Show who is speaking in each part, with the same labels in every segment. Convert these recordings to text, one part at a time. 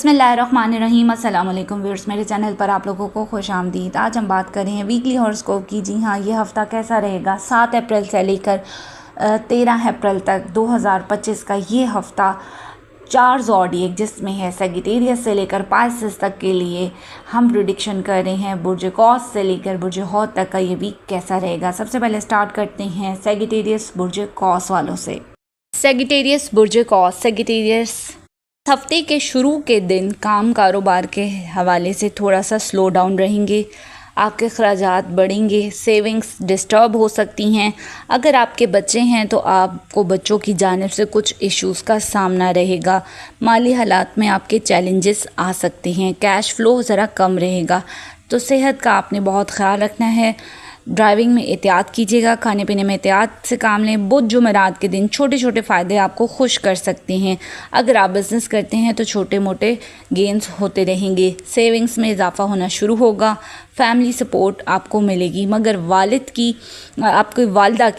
Speaker 1: बिस्मिल्लाहिर्रहमानिर्रहीम। अस्सलाम वालेकुम व्यूअर्स, मेरे चैनल पर आप लोगों को खुश आमदीद। आज हम बात कर रहे हैं वीकली हॉरोस्कोप की। जी हाँ, ये हफ़्ता कैसा रहेगा 7 अप्रैल से लेकर 13 अप्रैल तक 2025 का ये हफ़्ता 4 ज़ोडिएक जिसमें है सेजिटेरियस से लेकर पाइसेस तक के लिए हम प्रिडिक्शन कर रहे हैं बुर्ज कौस से लेकर बुर्ज हौत तक का ये वीक कैसा रहेगा। सबसे पहले स्टार्ट करते हैं सेजिटेरियस बुर्ज कौस वालों से। सेजिटेरियस बुर्ज कौस, सेजिटेरियस हफ्ते के शुरू के दिन काम कारोबार के हवाले से थोड़ा सा स्लो डाउन रहेंगे। आपके खर्चात बढ़ेंगे, सेविंग्स डिस्टर्ब हो सकती हैं। अगर आपके बच्चे हैं तो आपको बच्चों की जानिब से कुछ इश्यूज़ का सामना रहेगा। माली हालात में आपके चैलेंजेस आ सकते हैं। कैश फ्लो ज़रा कम रहेगा, तो सेहत का आपने बहुत ख्याल रखना है। ड्राइविंग में एहतियात कीजिएगा, खाने पीने में एहतियात से काम लें। बुध जुमेरात के दिन छोटे छोटे फ़ायदे आपको खुश कर सकते हैं। अगर आप बिज़नेस करते हैं तो छोटे मोटे गेंस होते रहेंगे। सेविंग्स में इजाफा होना शुरू होगा। फैमिली सपोर्ट आपको मिलेगी, मगर आपकी वालदा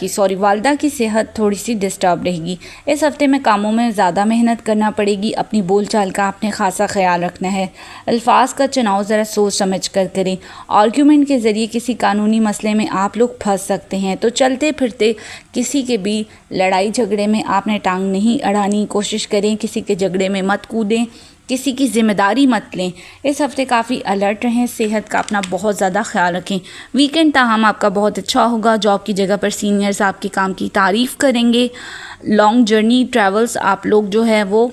Speaker 1: की सेहत थोड़ी सी डिस्टर्ब रहेगी। इस हफ्ते में कामों में ज़्यादा मेहनत करना पड़ेगी। अपनी बोलचाल का आपने खासा ख्याल रखना है। अल्फाज का चुनाव ज़रा सोच समझ कर करें। आर्ग्यूमेंट के ज़रिए किसी कानूनी मसले में आप लोग फंस सकते हैं, तो चलते फिरते किसी के भी लड़ाई झगड़े में आपने टांग नहीं अड़ानी। कोशिश करें किसी के झगड़े में मत कूदें, किसी की ज़िम्मेदारी मत लें। इस हफ्ते काफ़ी अलर्ट रहें, सेहत का अपना बहुत ज़्यादा ख्याल रखें। वीकेंड ताहम आपका बहुत अच्छा होगा। जॉब की जगह पर सीनियर्स आपके काम की तारीफ़ करेंगे। लॉन्ग जर्नी ट्रैवल्स आप लोग जो है वो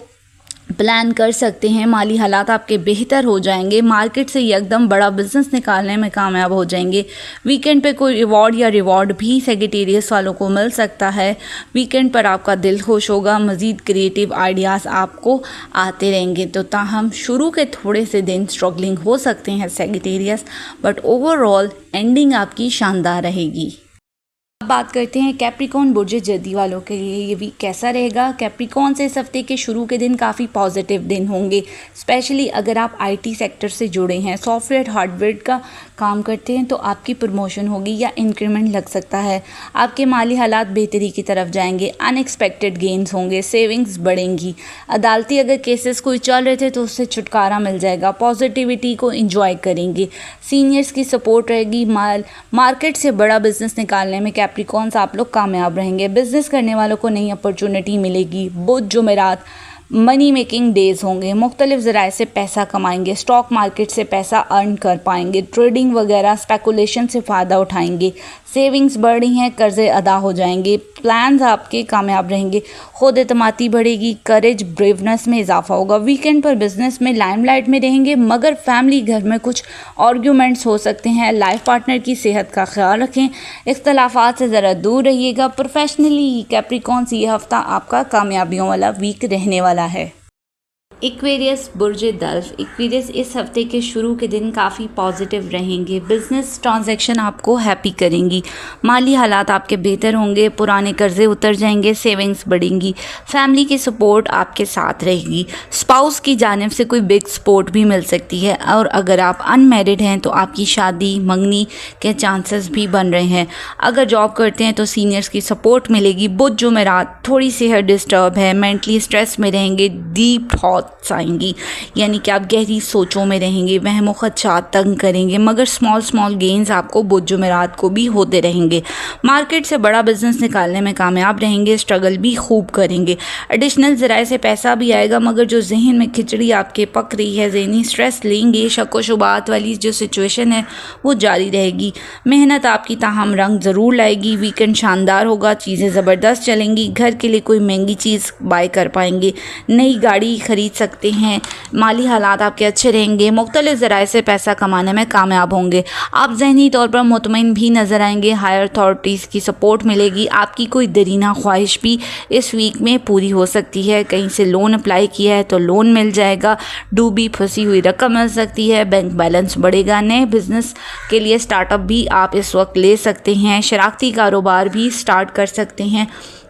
Speaker 1: प्लान कर सकते हैं। माली हालात आपके बेहतर हो जाएंगे। मार्केट से एकदम बड़ा बिजनेस निकालने में कामयाब हो जाएंगे। वीकेंड पे कोई रिवॉर्ड भी सेजिटेरियस वालों को मिल सकता है। वीकेंड पर आपका दिल खुश होगा। मज़ीद क्रिएटिव आइडियाज़ आपको आते रहेंगे। तो ताहम शुरू के थोड़े से दिन स्ट्रगलिंग हो सकते हैं सेजिटेरियस, बट ओवरऑल एंडिंग आपकी शानदार रहेगी। अब बात करते हैं कैप्रिकॉन बुर्ज जदी वालों के लिए ये वीक कैसा रहेगा। कैप्रिकॉन से इस हफ्ते के शुरू के दिन काफ़ी पॉजिटिव दिन होंगे। स्पेशली अगर आप आईटी सेक्टर से जुड़े हैं, सॉफ्टवेयर हार्डवेयर का काम करते हैं, तो आपकी प्रमोशन होगी या इंक्रीमेंट लग सकता है। आपके माली हालात बेहतरी की तरफ जाएंगे। अनएक्सपेक्टेड गेन्स होंगे, सेविंग्स बढ़ेंगी। अदालती अगर केसेस कोई चल रहे थे तो उससे छुटकारा मिल जाएगा। पॉजिटिविटी को इंजॉय करेंगे। सीनियर्स की सपोर्ट रहेगी। मार्केट से बड़ा बिजनेस निकालने में कैप्रिकॉन्स आप लोग कामयाब रहेंगे। बिजनेस करने वालों को नई अपॉर्चुनिटी मिलेगी। बुध जुमेरात मनी मेकिंग डेज होंगे। मुख्तलिफ ज़राए से पैसा कमाएंगे। स्टॉक मार्केट से पैसा अर्न कर पाएंगे। ट्रेडिंग वगैरह स्पेकुलेशन से फ़ायदा उठाएंगे। सेविंग्स बढ़ रही हैं, कर्ज़े अदा हो जाएंगे। प्लान्स आपके कामयाब रहेंगे। खुद एतमादी बढ़ेगी। करेज ब्रेवनेस में इजाफा होगा। वीकेंड पर बिजनेस में लाइमलाइट में रहेंगे, मगर फैमिली घर में कुछ आर्ग्यूमेंट्स हो सकते हैं। लाइफ पार्टनर की सेहत का ख्याल रखें। इख्तलाफात से ज़रा दूर रहिएगा। प्रोफेशनली कैप्रिकॉन्स ये हफ्ता आपका कामयाबियों वाला वीक रहने वाला है। एक्वेरियस बुर्ज दल्फ, एक्वेरियस इस हफ्ते के शुरू के दिन काफ़ी पॉजिटिव रहेंगे। बिजनेस ट्रांजैक्शन आपको हैप्पी करेंगी। माली हालात आपके बेहतर होंगे। पुराने कर्जे उतर जाएंगे। सेविंग्स बढ़ेंगी। फैमिली की सपोर्ट आपके साथ रहेगी। स्पाउस की जानिब से कोई बिग सपोर्ट भी मिल सकती है। और अगर आप अनमैरिड हैं तो आपकी शादी मंगनी के चांसेस भी बन रहे हैं। अगर जॉब करते हैं तो सीनियर्स की सपोर्ट मिलेगी। बुध जुमेरात थोड़ी सेहत डिस्टर्ब है। मेंटली स्ट्रेस में रहेंगे। डीप थॉट आएंगी, यानी कि आप गहरी सोचों में रहेंगे। वहमो ख़दशात तंग करेंगे, मगर स्मॉल गेन्स आपको बुध जुमेरात को भी होते रहेंगे। मार्केट से बड़ा बिजनेस निकालने में कामयाब रहेंगे। स्ट्रगल भी खूब करेंगे। एडिशनल ज़राए से पैसा भी आएगा, मगर जो जहन में खिचड़ी आपके पक रही है, ज़हनी स्ट्रेस लेंगे। शक व शुबात वाली जो सिचुएशन है वो जारी रहेगी। मेहनत आपकी ताहम रंग ज़रूर लाएगी। वीकेंड शानदार होगा। चीज़ें ज़बरदस्त चलेंगी। घर के लिए कोई महंगी चीज़ बाय कर पाएंगे। नई गाड़ी खरीद सकते हैं। माली हालात आपके अच्छे रहेंगे। मुख्तलिफ ज़राए से पैसा कमाने में कामयाब होंगे। आप ज़हनी तौर पर मुतमईन भी नज़र आएंगे। हायर अथॉरिटीज़ की सपोर्ट मिलेगी। आपकी कोई दरीना ख्वाहिश भी इस वीक में पूरी हो सकती है। कहीं से लोन अप्लाई किया है तो लोन मिल जाएगा। डूबी फंसी हुई रकम मिल सकती है। बैंक बैलेंस बढ़ेगा। नए बिजनेस के लिए स्टार्टअप भी आप इस वक्त ले सकते हैं। शराकती कारोबार भी स्टार्ट कर सकते हैं।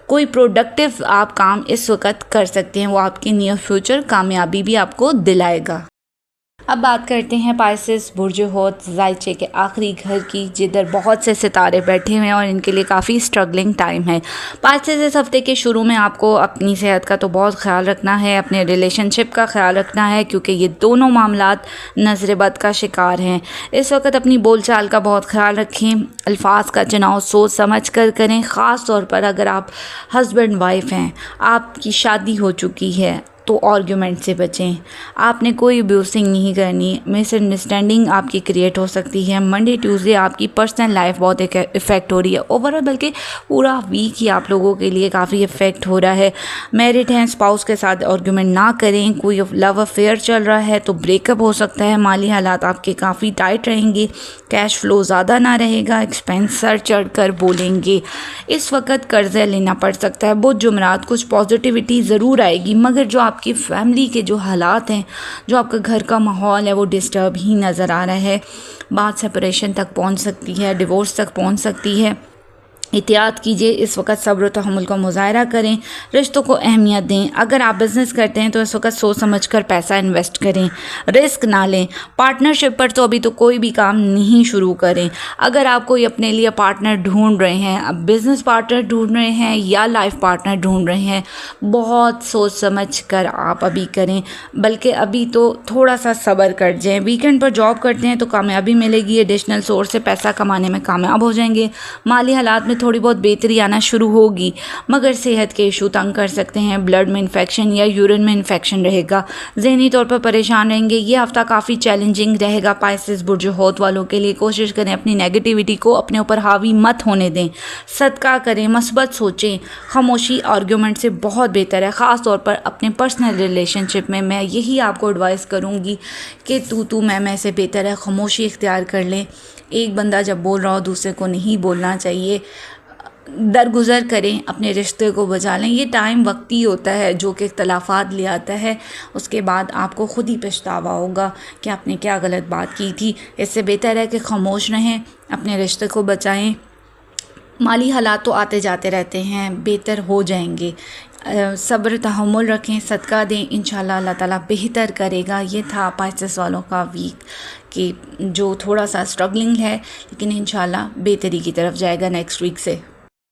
Speaker 1: कोई प्रोडक्टिव आप काम इस वक्त कर सकते हैं, वो आपके नियर फ्यूचर कामयाबी भी आपको दिलाएगा। अब बात करते हैं पाइसेस बुर्ज हौत ज़ायचे के आखिरी घर की, जिधर बहुत से सितारे बैठे हुए हैं और इनके लिए काफ़ी स्ट्रगलिंग टाइम है। पाइसेस इस हफ्ते के शुरू में आपको अपनी सेहत का तो बहुत ख्याल रखना है, अपने रिलेशनशिप का ख्याल रखना है, क्योंकि ये दोनों मामलात नज़र बद का शिकार हैं। इस वक्त अपनी बोलचाल का बहुत ख्याल रखें, अल्फाज का चुनाव सोच समझ कर करें। ख़ास तौर पर अगर आप हस्बैंड वाइफ हैं, आपकी शादी हो चुकी है, तो आर्ग्यूमेंट से बचें। आपने कोई अब्यूसिंग नहीं करनी, मिसअंडरस्टैंडिंग आपकी क्रिएट हो सकती है। मंडे ट्यूसडे आपकी पर्सनल लाइफ बहुत इफ़ेक्ट हो रही है, ओवरऑल बल्कि पूरा वीक ही आप लोगों के लिए काफ़ी इफ़ेक्ट हो रहा है। मैरिड हैं, स्पाउस के साथ आर्ग्यूमेंट ना करें। कोई लव अफेयर चल रहा है तो ब्रेकअप हो सकता है। माली हालात आपके काफ़ी टाइट रहेंगे, कैश फ्लो ज़्यादा ना रहेगा, एक्सपेंस सर चढ़ कर बोलेंगे। इस वक्त कर्ज़े लेना पड़ सकता है। बुध जुमरात कुछ पॉजिटिविटी ज़रूर आएगी, मगर जो आपकी फैमिली के जो हालात हैं, जो आपका घर का माहौल है, वो डिस्टर्ब ही नज़र आ रहा है। बात सेपरेशन तक पहुंच सकती है, डिवोर्स तक पहुंच सकती है। एहतियात कीजिए, इस वक्त सब्र और तहम्मुल का मुज़ाहरा करें, रिश्तों को अहमियत दें। अगर आप बिज़नेस करते हैं तो इस वक्त सोच समझ कर पैसा इन्वेस्ट करें, रिस्क ना लें। पार्टनरशिप पर तो अभी तो कोई भी काम नहीं शुरू करें। अगर आप कोई अपने लिए पार्टनर ढूंढ रहे हैं, अब बिज़नेस पार्टनर ढूंढ रहे हैं या लाइफ पार्टनर ढूंढ रहे हैं, बहुत सोच समझ कर आप अभी करें, बल्कि अभी तो थोड़ा सा सब्र कर जाएँ। वीकेंड पर जॉब करते हैं तो कामयाबी मिलेगी, एडिशनल सोर्स से पैसा कमाने में कामयाब हो जाएंगे। माली हालात में थोड़ी बहुत बेहतरी आना शुरू होगी, मगर सेहत के इशू तंग कर सकते हैं। ब्लड में इन्फेक्शन या यूरिन में इन्फेक्शन रहेगा, ज़हनी तौर पर परेशान रहेंगे। ये हफ्ता काफ़ी चैलेंजिंग रहेगा पाइसेस बुर्ज हौत वालों के लिए। कोशिश करें अपनी नेगेटिविटी को अपने ऊपर हावी मत होने दें, सदका करें, मस्बत सोचें। खामोशी आर्ग्यूमेंट से बहुत बेहतर है। ख़ास तौर पर अपने पर्सनल रिलेशनशिप में मैं यही आपको एडवाइस करूँगी कि तू मैं से बेहतर है खामोशी इख्तियार कर लें। एक बंदा जब बोल रहा हो दूसरे को नहीं बोलना चाहिए। दरगुजर करें, अपने रिश्ते को बचा लें। ये टाइम वक्ती होता है जो कि इख्तलाफात ले आता है, उसके बाद आपको ख़ुद ही पछतावा होगा कि आपने क्या गलत बात की थी। इससे बेहतर है कि खामोश रहें, अपने रिश्ते को बचाएं। माली हालात तो आते जाते रहते हैं, बेहतर हो जाएंगे। सब्र तहम्मुल रखें, सदका दें, इंशाल्लाह अल्लाह ताला बेहतर करेगा। ये था पाइसेस वालों का वीक कि जो थोड़ा सा स्ट्रगलिंग है, लेकिन इंशाल्लाह बेहतरी की तरफ जाएगा नेक्स्ट वीक से।